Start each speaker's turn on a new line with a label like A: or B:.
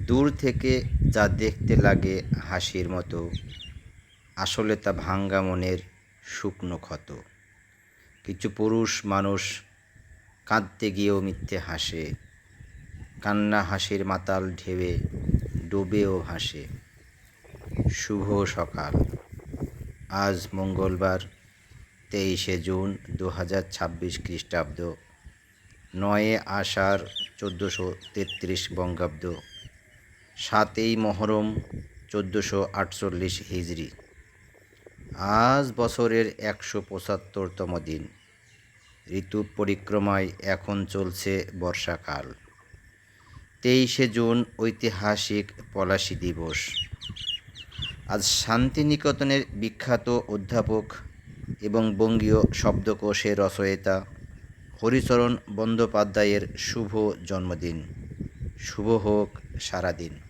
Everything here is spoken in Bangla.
A: দূর থেকে যা দেখতে লাগে হাসির মতো, আসলে তা ভাঙ্গা মনের শুকনো ক্ষত। কিছু পুরুষ মানুষ কাঁদতে গিয়েও মিথ্যে হাসে, কান্না হাসির মাতাল ঢেউয়ে ডুবেও ভাসে। শুভ সকাল। আজ মঙ্গলবার 23শে জুন 2026 খ্রিস্টাব্দ, 9 আষাঢ় 1433 বঙ্গাব্দ, 7 মহরম 1448 হিজরি। আজ বছরের 175তম দিন। ঋতু পরিক্রমায় এখন চলছে বর্ষাকাল। 23শে জুন ঐতিহাসিক পলাশী দিবস। আজ শান্তিনিকেতনের বিখ্যাত অধ্যাপক এবং বঙ্গীয় শব্দকোষের রচয়িতা হরিচরণ বন্দ্যোপাধ্যায়ের শুভ জন্মদিন। শুভ হোক সারাদিন।